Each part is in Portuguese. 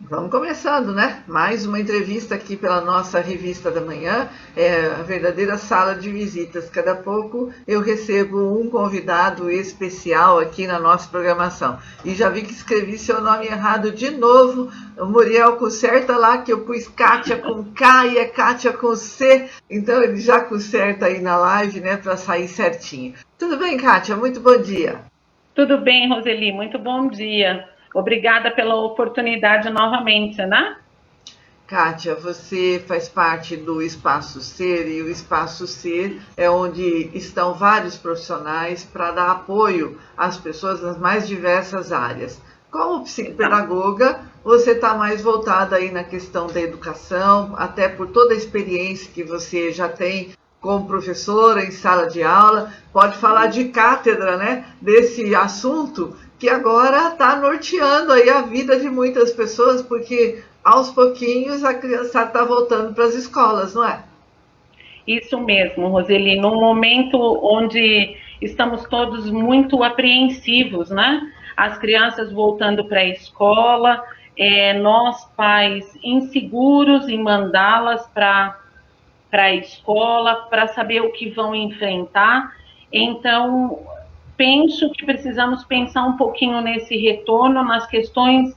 Vamos começando, né? Mais uma entrevista aqui pela nossa Revista da Manhã, é a verdadeira sala de visitas. Cada pouco eu recebo um convidado especial aqui na nossa programação. E já vi que escrevi seu nome errado de novo. O Muriel conserta lá que eu pus Kátia com K e é Kátia com C. Então ele já conserta aí na live, né, para sair certinho. Tudo bem, Kátia? Muito bom dia. Tudo bem, Roseli, muito bom dia. Obrigada pela oportunidade novamente, né? Kátia, você faz parte do Espaço Ser e o Espaço Ser é onde estão vários profissionais para dar apoio às pessoas nas mais diversas áreas. Como psicopedagoga, você está mais voltada aí na questão da educação, até por toda a experiência que você já tem como professora em sala de aula, pode falar de cátedra, né, desse assunto que agora está norteando aí a vida de muitas pessoas, porque aos pouquinhos a criançada está voltando para as escolas, não é? Isso mesmo, Roseli, num momento onde estamos todos muito apreensivos, né? As crianças voltando para a escola, nós pais inseguros em mandá-las para a escola, para saber o que vão enfrentar. Então, penso que precisamos pensar um pouquinho nesse retorno, nas questões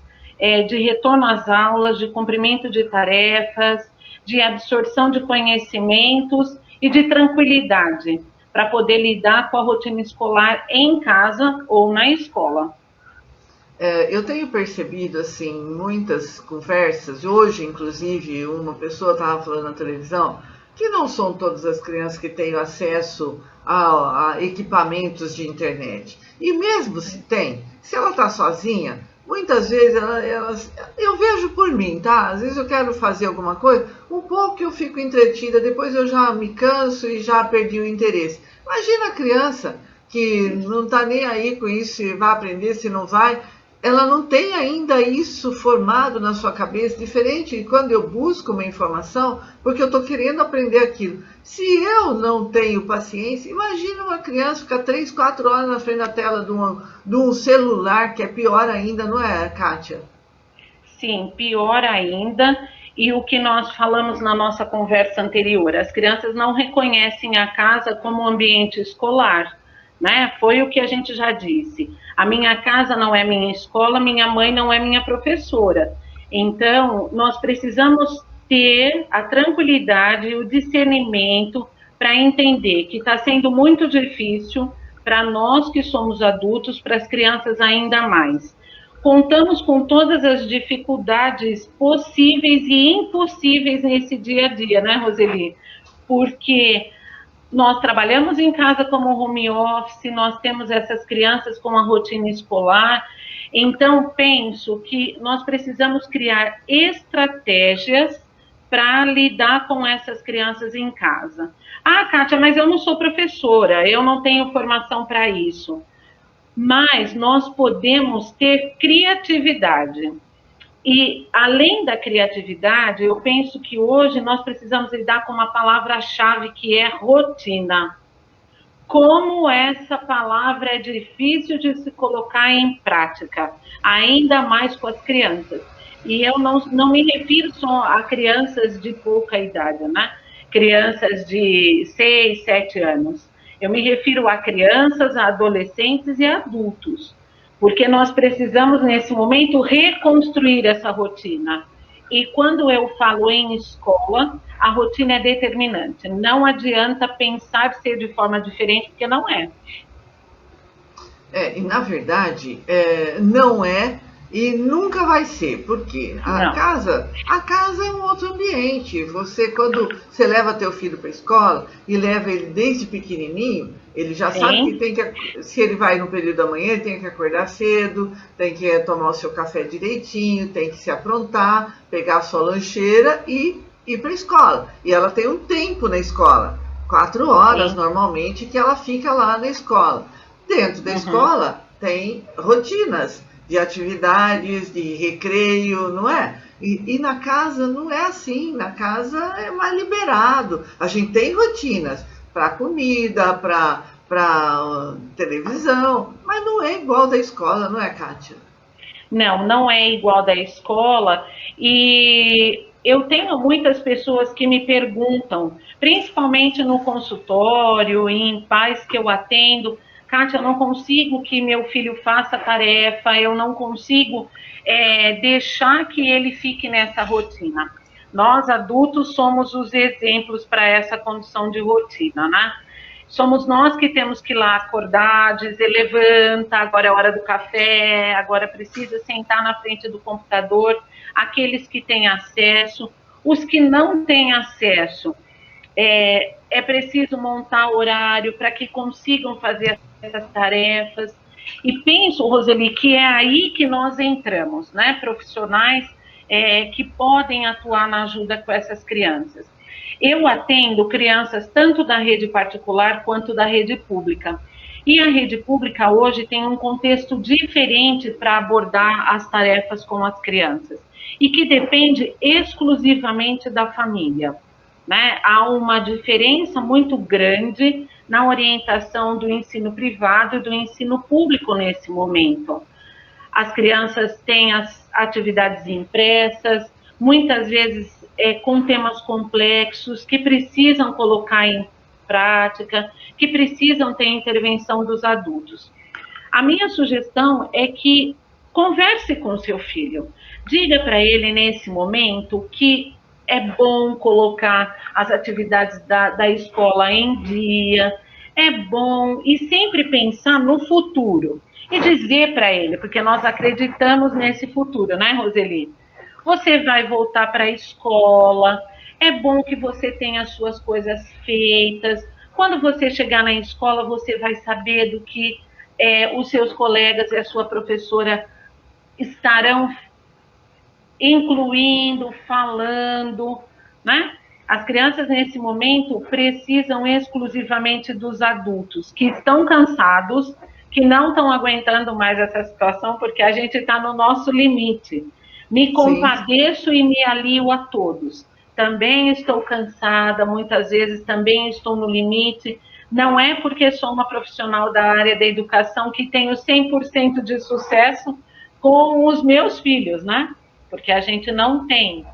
de retorno às aulas, de cumprimento de tarefas, de absorção de conhecimentos e de tranquilidade, para poder lidar com a rotina escolar em casa ou na escola. Eu tenho percebido, assim, muitas conversas, hoje, inclusive, uma pessoa estava falando na televisão, que não são todas as crianças que têm acesso a equipamentos de internet. E mesmo se tem, se ela está sozinha, muitas vezes eu vejo por mim, tá? Às vezes eu quero fazer alguma coisa, um pouco eu fico entretida, depois eu já me canso e já perdi o interesse. Imagina a criança que não está nem aí com isso, se vai aprender, se não vai, ela não tem ainda isso formado na sua cabeça, diferente de quando eu busco uma informação, porque eu estou querendo aprender aquilo. Se eu não tenho paciência, imagina uma criança ficar 3, 4 horas na frente da tela de um celular, que é pior ainda, não é, Kátia? Sim, pior ainda. E o que nós falamos na nossa conversa anterior, as crianças não reconhecem a casa como ambiente escolar, né? Foi o que a gente já disse. A minha casa não é minha escola, minha mãe não é minha professora. Então, nós precisamos ter a tranquilidade e o discernimento para entender que está sendo muito difícil para nós que somos adultos, para as crianças ainda mais. Contamos com todas as dificuldades possíveis e impossíveis nesse dia a dia, né, Roseli? Porque nós trabalhamos em casa como home office, nós temos essas crianças com a rotina escolar, então penso que nós precisamos criar estratégias para lidar com essas crianças em casa. Ah, Kátia, mas eu não sou professora, eu não tenho formação para isso. Mas nós podemos ter criatividade. E, além da criatividade, eu penso que hoje nós precisamos lidar com uma palavra-chave que é rotina. Como essa palavra é difícil de se colocar em prática, ainda mais com as crianças. E eu não me refiro só a crianças de pouca idade, né? Crianças de 6, 7 anos. Eu me refiro a crianças, a adolescentes e a adultos, porque nós precisamos, nesse momento, reconstruir essa rotina. E quando eu falo em escola, a rotina é determinante. Não adianta pensar ser de forma diferente, porque não é. E na verdade, não é e nunca vai ser, porque a casa é um outro ambiente. Você, quando você leva teu filho para a escola e leva ele desde pequenininho, ele já sabe que tem que, se ele vai no período da manhã, ele tem que acordar cedo, tem que tomar o seu café direitinho, tem que se aprontar, pegar a sua lancheira e ir para a escola. E ela tem um tempo na escola, 4 horas normalmente, que ela fica lá na escola. Dentro da escola tem rotinas de atividades, de recreio, não é? E na casa não é assim, na casa é mais liberado. A gente tem rotinas para comida, para televisão, mas não é igual da escola, não é, Kátia? Não, não é igual da escola. E eu tenho muitas pessoas que me perguntam, principalmente no consultório, em pais que eu atendo, Kátia, eu não consigo que meu filho faça tarefa, eu não consigo deixar que ele fique nessa rotina. Nós, adultos, somos os exemplos para essa condição de rotina, né? Somos nós que temos que ir lá acordar, dizer, levanta, agora é hora do café, agora precisa sentar na frente do computador. Aqueles que têm acesso, os que não têm acesso, é preciso montar horário para que consigam fazer essas tarefas. E penso, Roseli, que é aí que nós entramos, né? Profissionais que podem atuar na ajuda com essas crianças. Eu atendo crianças tanto da rede particular quanto da rede pública. E a rede pública hoje tem um contexto diferente para abordar as tarefas com as crianças, e que depende exclusivamente da família, né? Há uma diferença muito grande na orientação do ensino privado e do ensino público nesse momento. As crianças têm as atividades impressas, muitas vezes com temas complexos, que precisam colocar em prática, que precisam ter intervenção dos adultos. A minha sugestão é que converse com o seu filho. Diga para ele nesse momento que é bom colocar as atividades da escola em dia, é bom, e sempre pensar no futuro. E dizer para ele, porque nós acreditamos nesse futuro, né, Roseli? Você vai voltar para a escola, é bom que você tenha as suas coisas feitas. Quando você chegar na escola, você vai saber do que os seus colegas e a sua professora estarão incluindo, falando, né? As crianças, nesse momento, precisam exclusivamente dos adultos, que estão cansados, que não estão aguentando mais essa situação, porque a gente está no nosso limite. Me compadeço e me alio a todos. Também estou cansada, muitas vezes também estou no limite. Não é porque sou uma profissional da área da educação que tenho 100% de sucesso com os meus filhos, né? Porque a gente não tem.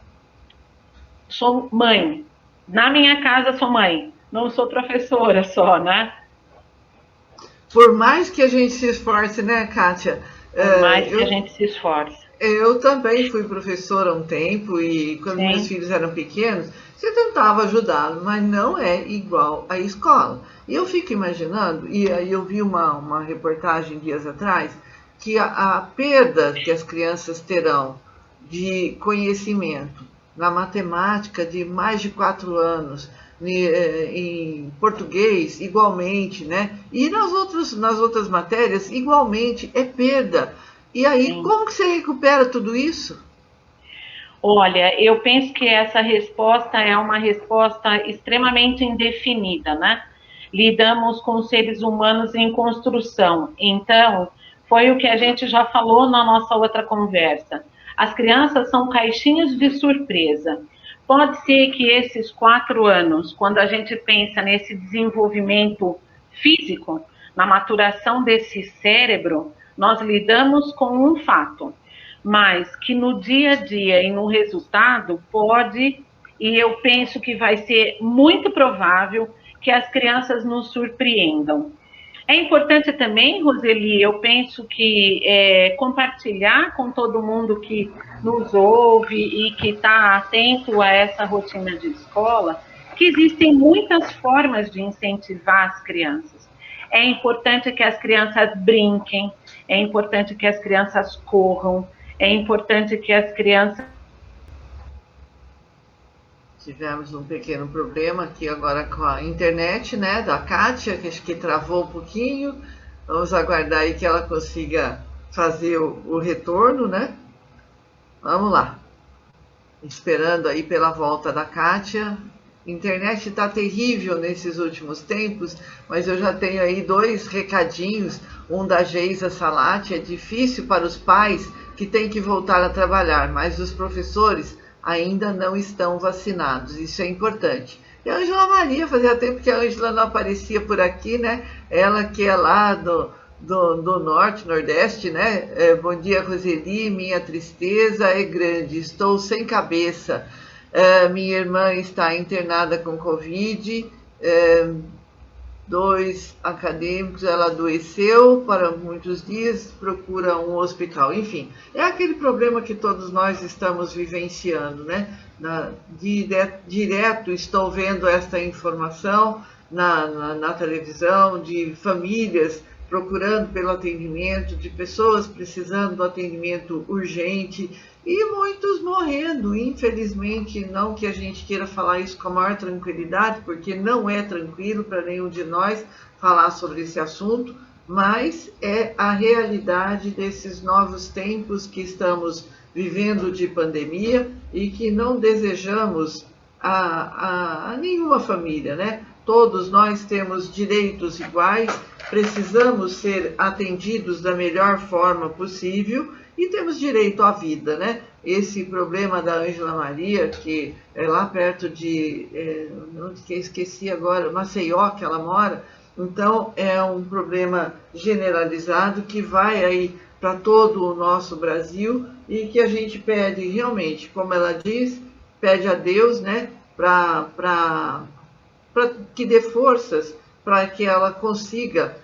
Sou mãe. Na minha casa sou mãe. Não sou professora só, né? Por mais que a gente se esforce, né, Kátia? Por mais que a gente se esforce. Eu também fui professora há um tempo e quando meus filhos eram pequenos, você tentava ajudá-los, mas não é igual à escola. E eu fico imaginando, e aí eu vi uma reportagem dias atrás, que a perda que as crianças terão de conhecimento na matemática de mais de 4 anos, em português igualmente, né? E nas outras matérias igualmente é perda. E aí, como que você recupera tudo isso? Olha, eu penso que essa resposta é uma resposta extremamente indefinida, né? Lidamos com seres humanos em construção. Então, foi o que a gente já falou na nossa outra conversa. As crianças são caixinhas de surpresa. Pode ser que esses 4 anos, quando a gente pensa nesse desenvolvimento físico, na maturação desse cérebro, nós lidamos com um fato, mas que no dia a dia e no resultado pode, e eu penso que vai ser muito provável, que as crianças nos surpreendam. É importante também, Roseli, eu penso que compartilhar com todo mundo que nos ouve e que está atento a essa rotina de escola, que existem muitas formas de incentivar as crianças. É importante que as crianças brinquem, é importante que as crianças corram, é importante que as crianças... Tivemos um pequeno problema aqui agora com a internet, né, da Kátia, que acho que travou um pouquinho. Vamos aguardar aí que ela consiga fazer o retorno, né? Vamos lá. Esperando aí pela volta da Kátia. A internet está terrível nesses últimos tempos, mas eu já tenho aí 2 recadinhos. Um da Geisa Salati: é difícil para os pais que têm que voltar a trabalhar, mas os professores ainda não estão vacinados. Isso é importante. E a Ângela Maria, fazia tempo que a Ângela não aparecia por aqui, né? Ela que é lá do Norte, Nordeste, né? Bom dia, Roseli, minha tristeza é grande, estou sem cabeça. Minha irmã está internada com Covid, 2 acadêmicos, ela adoeceu para muitos dias, procura um hospital. Enfim, é aquele problema que todos nós estamos vivenciando, né? Direto estou vendo esta informação na televisão, de famílias procurando pelo atendimento, de pessoas precisando do atendimento urgente e muitos morrendo, infelizmente. Não que a gente queira falar isso com a maior tranquilidade, porque não é tranquilo para nenhum de nós falar sobre esse assunto, mas é a realidade desses novos tempos que estamos vivendo de pandemia e que não desejamos a nenhuma família, né? Todos nós temos direitos iguais, precisamos ser atendidos da melhor forma possível e temos direito à vida, né? Esse problema da Ângela Maria, que é lá perto de, onde que eu esqueci agora, Maceió, que ela mora, então é um problema generalizado que vai aí para todo o nosso Brasil e que a gente pede realmente, como ela diz, pede a Deus, né, para que dê forças para que ela consiga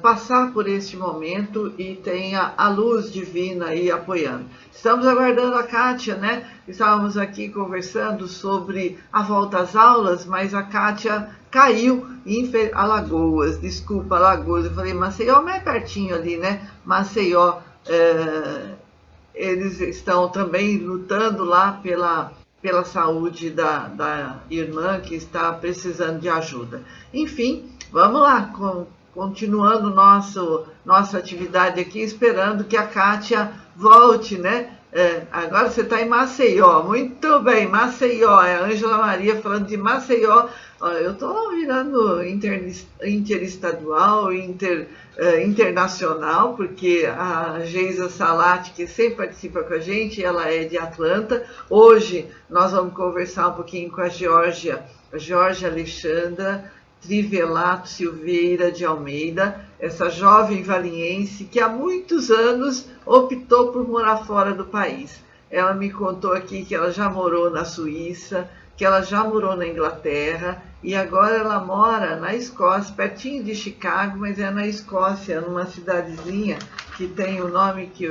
passar por este momento e tenha a luz divina aí apoiando. Estamos aguardando a Kátia, né? Estávamos aqui conversando sobre a volta às aulas, mas a Kátia caiu em Alagoas, desculpa, Alagoas. Eu falei Maceió, mas é pertinho ali, né? Maceió, eles estão também lutando lá pela saúde da irmã que está precisando de ajuda. Enfim, vamos lá, continuando nossa atividade aqui, esperando que a Kátia volte, né? Agora você está em Maceió, muito bem, Maceió, é a Ângela Maria falando de Maceió. Eu estou virando interestadual, internacional, porque a Geisa Salati, que sempre participa com a gente, ela é de Atlanta. Hoje nós vamos conversar um pouquinho com a Georgia Alexandra Trivelato Silveira de Almeida, essa jovem valiense que há muitos anos optou por morar fora do país. Ela me contou aqui que ela já morou na Suíça, que ela já morou na Inglaterra e agora ela mora na Escócia, pertinho de Chicago, mas é na Escócia, numa cidadezinha que tem o nome que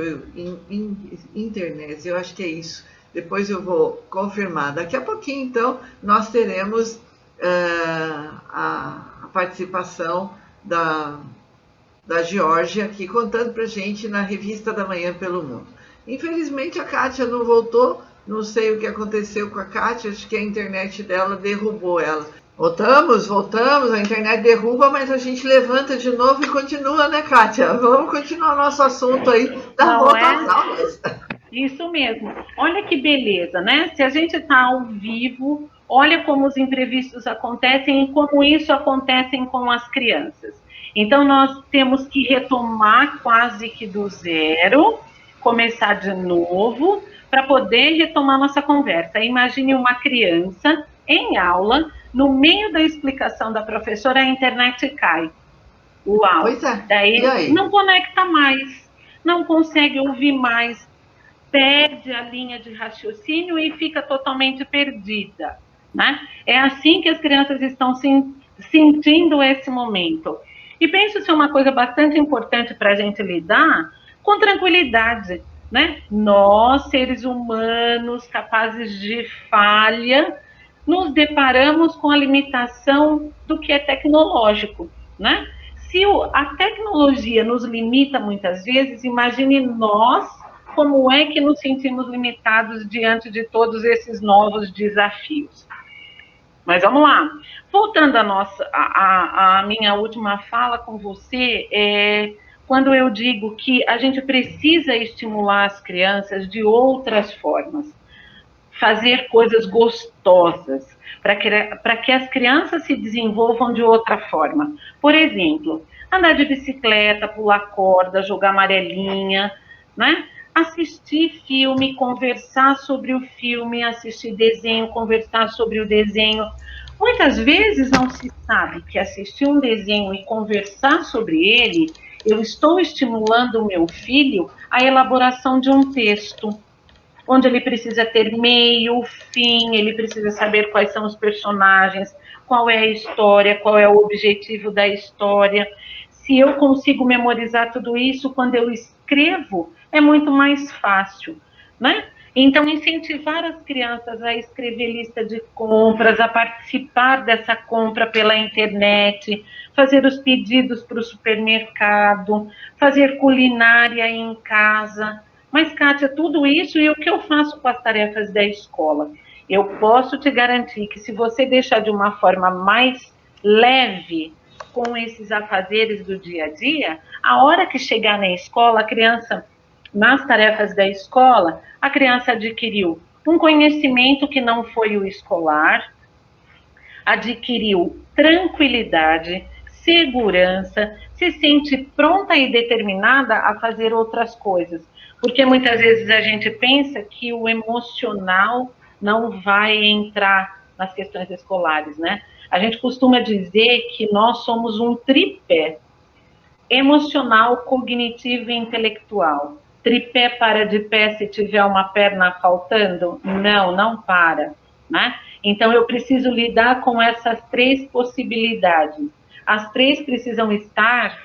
Inverness, eu acho que é isso. Depois eu vou confirmar. Daqui a pouquinho, então, nós teremos a participação da Geórgia aqui contando pra gente na Revista da Manhã pelo Mundo. Infelizmente a Kátia não voltou, não sei o que aconteceu com a Kátia, acho que a internet dela derrubou ela. Voltamos, a internet derruba, mas a gente levanta de novo e continua, né, Kátia? Vamos continuar nosso assunto aí da volta às aulas. Isso mesmo. Olha que beleza, né? Se a gente está ao vivo, olha como os imprevistos acontecem e como isso acontece com as crianças. Então, nós temos que retomar quase que do zero, começar de novo, para poder retomar nossa conversa. Imagine uma criança em aula, no meio da explicação da professora, a internet cai. Uau! Pois é. Daí não conecta mais, não consegue ouvir mais, perde a linha de raciocínio e fica totalmente perdida, né? É assim que as crianças estão sentindo esse momento. E penso ser uma coisa bastante importante para a gente lidar com tranquilidade, né? Nós, seres humanos, capazes de falha, nos deparamos com a limitação do que é tecnológico, né? Se a tecnologia nos limita muitas vezes, imagine nós como é que nos sentimos limitados diante de todos esses novos desafios. Mas vamos lá. Voltando à minha última fala com você, quando eu digo que a gente precisa estimular as crianças de outras formas, fazer coisas gostosas, para que as crianças se desenvolvam de outra forma. Por exemplo, andar de bicicleta, pular corda, jogar amarelinha, né? Assistir filme, conversar sobre o filme, assistir desenho, conversar sobre o desenho. Muitas vezes não se sabe que assistir um desenho e conversar sobre ele Eu estou estimulando o meu filho à elaboração de um texto, onde ele precisa ter meio, fim, ele precisa saber quais são os personagens, qual é a história, qual é o objetivo da história. Se eu consigo memorizar tudo isso, quando eu escrevo, é muito mais fácil, né? Então, incentivar as crianças a escrever lista de compras, a participar dessa compra pela internet, fazer os pedidos para o supermercado, fazer culinária em casa. Mas, Kátia, tudo isso e o que eu faço com as tarefas da escola? Eu posso te garantir que se você deixar de uma forma mais leve com esses afazeres do dia a dia, a hora que chegar na escola, a criança, nas tarefas da escola, a criança adquiriu um conhecimento que não foi o escolar, adquiriu tranquilidade, segurança, se sente pronta e determinada a fazer outras coisas. Porque muitas vezes a gente pensa que o emocional não vai entrar nas questões escolares, né? A gente costuma dizer que nós somos um tripé: emocional, cognitivo e intelectual. Tripé para de pé se tiver uma perna faltando? Não, não para, né? Então eu preciso lidar com essas três possibilidades. As três precisam estar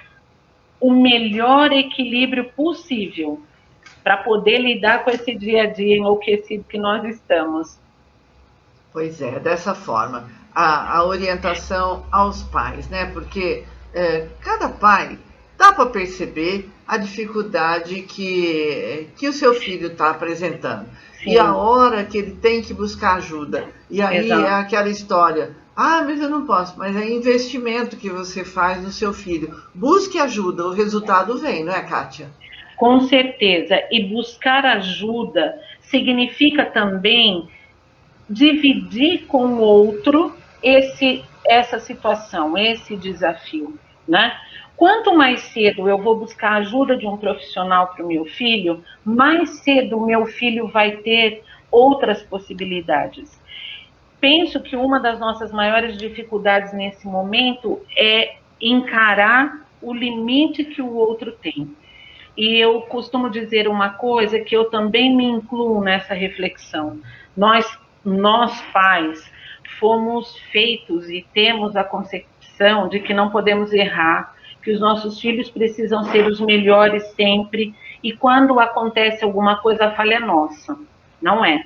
o melhor equilíbrio possível para poder lidar com esse dia a dia enlouquecido que nós estamos. Pois é, dessa forma, a orientação aos pais, né? Porque cada pai dá para perceber a dificuldade que o seu filho está apresentando. Sim. E a hora que ele tem que buscar ajuda. E aí é aquela história, mas eu não posso, mas é investimento que você faz no seu filho. Busque ajuda, o resultado vem, não é, Kátia? Com certeza, e buscar ajuda significa também dividir com o outro essa situação, esse desafio, né? Quanto mais cedo eu vou buscar a ajuda de um profissional para o meu filho, mais cedo o meu filho vai ter outras possibilidades. Penso que uma das nossas maiores dificuldades nesse momento é encarar o limite que o outro tem. E eu costumo dizer uma coisa que eu também me incluo nessa reflexão. Nós pais fomos feitos e temos a concepção de que não podemos errar, que os nossos filhos precisam ser os melhores sempre, e quando acontece alguma coisa, a falha é nossa. Não é,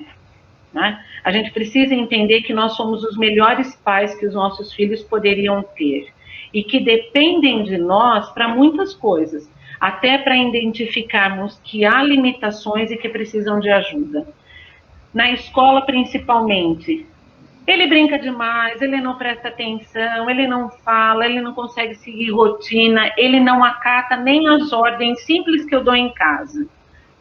né? A gente precisa entender que nós somos os melhores pais que os nossos filhos poderiam ter, e que dependem de nós para muitas coisas, até para identificarmos que há limitações e que precisam de ajuda. Na escola, principalmente, ele brinca demais, ele não presta atenção, ele não fala, ele não consegue seguir rotina, ele não acata nem as ordens simples que eu dou em casa.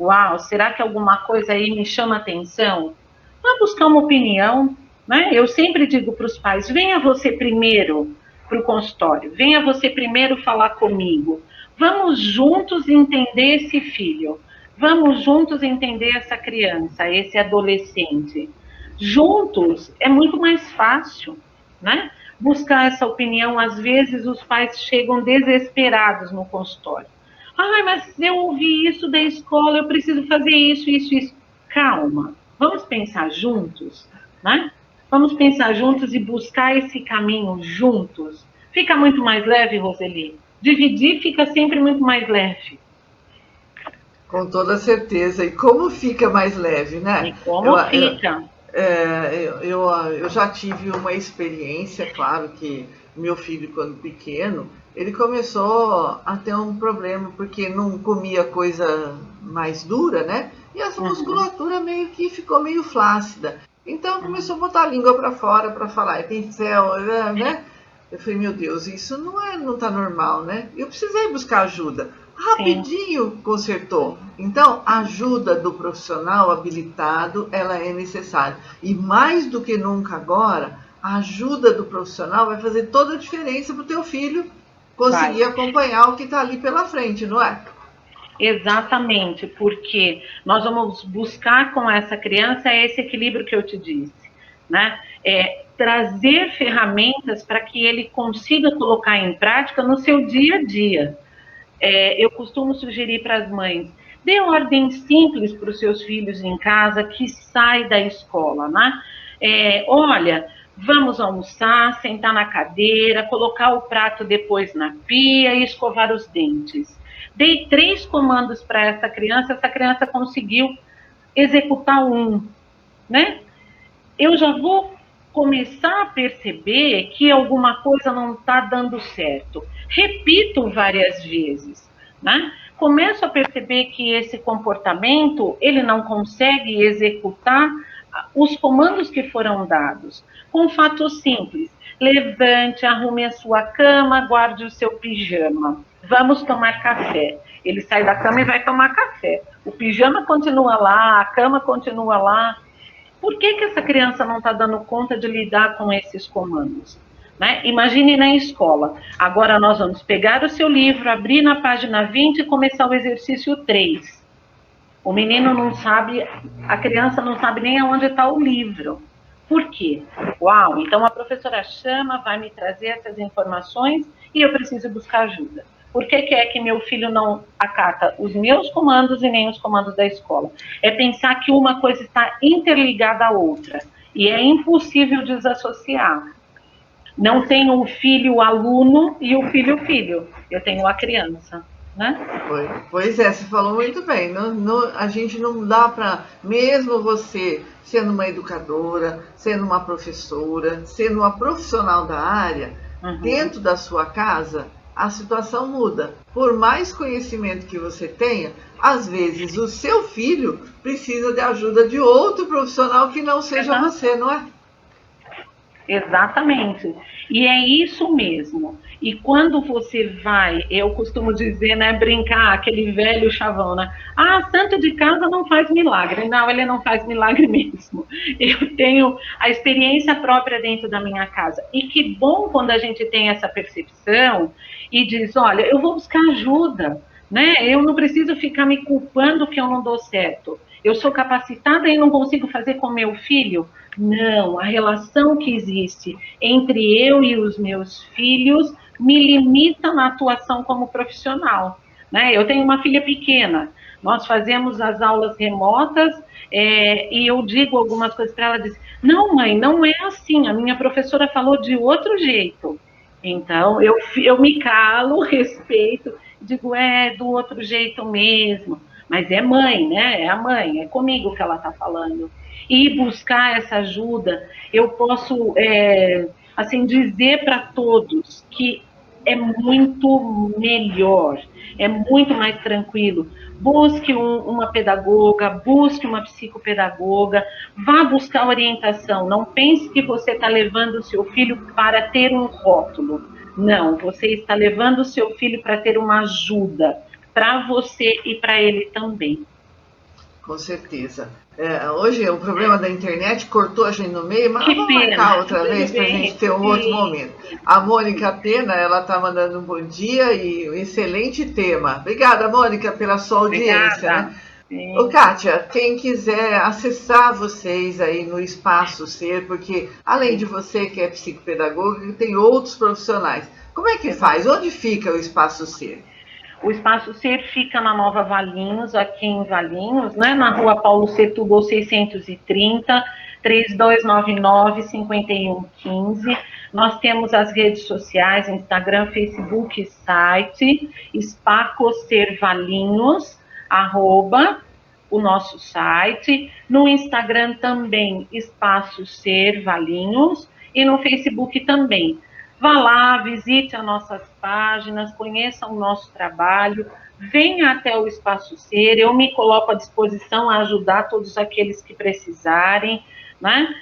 Uau, será que alguma coisa aí me chama atenção? Vá buscar uma opinião, né? Eu sempre digo para os pais, venha você primeiro para o consultório, venha você primeiro falar comigo. Vamos juntos entender esse filho, vamos juntos entender essa criança, esse adolescente. Juntos é muito mais fácil, né? Buscar essa opinião. Às vezes os pais chegam desesperados no consultório. Mas eu ouvi isso da escola, eu preciso fazer isso, isso, isso. Calma, vamos pensar juntos, né? Vamos pensar juntos e buscar esse caminho juntos. Fica muito mais leve, Roseli. Dividir fica sempre muito mais leve. Com toda certeza. E como fica mais leve, né? E como fica? Eu já tive uma experiência, claro que meu filho, quando pequeno, ele começou a ter um problema, porque não comia coisa mais dura, né? E essa musculatura meio que ficou meio flácida. Então começou a botar a língua para fora para falar, pincel, né? Eu falei, meu Deus, isso não tá normal, né? Eu precisei buscar ajuda. Rapidinho consertou. Então, a ajuda do profissional habilitado, ela é necessária. E mais do que nunca agora, a ajuda do profissional vai fazer toda a diferença para o teu filho conseguir acompanhar o que está ali pela frente, não é? Exatamente, porque nós vamos buscar com essa criança esse equilíbrio que eu te disse, né? Trazer ferramentas para que ele consiga colocar em prática no seu dia a dia. eu costumo sugerir para as mães, dê ordens simples para os seus filhos em casa que sai da escola, né? Olha, vamos almoçar, sentar na cadeira, colocar o prato depois na pia e escovar os dentes. Dei 3 comandos para essa criança conseguiu executar um, né? Eu já vou começar a perceber que alguma coisa não está dando certo. Repito várias vezes, né? Começo a perceber que esse comportamento, ele não consegue executar os comandos que foram dados. Com fatos simples, levante, arrume a sua cama, guarde o seu pijama. Vamos tomar café. Ele sai da cama e vai tomar café. O pijama continua lá, a cama continua lá. Por que essa criança não está dando conta de lidar com esses comandos? Né? Imagine na escola. Agora nós vamos pegar o seu livro, abrir na página 20 e começar o exercício 3. O menino não sabe, a criança não sabe nem aonde está o livro. Por quê? Uau, então a professora chama, vai me trazer essas informações e eu preciso buscar ajuda. Por que é que meu filho não acata os meus comandos e nem os comandos da escola? É pensar que uma coisa está interligada à outra e é impossível desassociar. Não tenho o filho aluno e o filho. Eu tenho a criança, né? Pois é, você falou muito bem. A gente não dá para, mesmo você sendo uma educadora, sendo uma professora, sendo uma profissional da área, dentro da sua casa, a situação muda. Por mais conhecimento que você tenha, às vezes o seu filho precisa de ajuda de outro profissional que não seja você, não é? Exatamente. E é isso mesmo. E quando você vai, eu costumo dizer, né, brincar, aquele velho chavão, né? Santo de casa não faz milagre. Não, ele não faz milagre mesmo. Eu tenho a experiência própria dentro da minha casa. E que bom quando a gente tem essa percepção e diz, olha, eu vou buscar ajuda, né? Eu não preciso ficar me culpando que eu não dou certo. Eu sou capacitada e não consigo fazer com meu filho? Não, a relação que existe entre eu e os meus filhos me limita na atuação como profissional, né? Eu tenho uma filha pequena, nós fazemos as aulas remotas e eu digo algumas coisas para ela, diz, não mãe, não é assim, a minha professora falou de outro jeito. Então, eu me calo, respeito, digo, do outro jeito mesmo. Mas é mãe, né? É a mãe, é comigo que ela está falando. E buscar essa ajuda, eu posso, assim, dizer para todos que é muito melhor, é muito mais tranquilo. Busque uma pedagoga, busque uma psicopedagoga, vá buscar orientação. Não pense que você está levando o seu filho para ter um rótulo. Não, você está levando o seu filho para ter uma ajuda, para você e para ele também. Com certeza. Hoje o problema da internet cortou a gente no meio, mas vamos marcar outra vez para a gente ter um outro momento. A Mônica Pena, ela está mandando um bom dia e um excelente tema. Obrigada, Mônica, pela sua audiência. Né? Ô, Kátia, quem quiser acessar vocês aí no Espaço Ser, porque além de você que é psicopedagoga, tem outros profissionais. Como é que faz? Onde fica o Espaço Ser? O Espaço Ser fica na Nova Valinhos, aqui em Valinhos, né, na rua Paulo Setúbal 630, 3299-5115. Nós temos as redes sociais, Instagram, Facebook, site, Espaço Ser Valinhos, o nosso site. No Instagram também, Espaço Ser Valinhos, e no Facebook também. Vá lá, visite as nossas páginas, conheça o nosso trabalho, venha até o Espaço Ser, eu me coloco à disposição a ajudar todos aqueles que precisarem, né?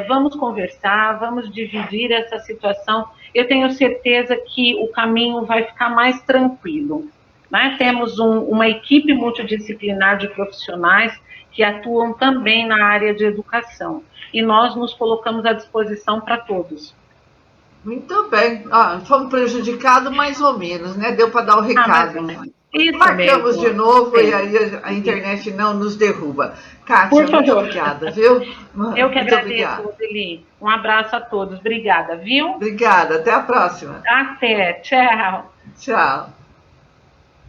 Vamos conversar, vamos dividir essa situação. Eu tenho certeza que o caminho vai ficar mais tranquilo, né? Temos uma equipe multidisciplinar de profissionais que atuam também na área de educação, e nós nos colocamos à disposição para todos. Muito bem. Fomos prejudicados mais ou menos, né? Deu para dar o recado. Marcamos de novo e aí a internet não nos derruba. Kátia, muito obrigada, viu? Eu que agradeço, Roseli. Um abraço a todos. Obrigada, viu? Obrigada. Até a próxima. Até. Tchau. Tchau.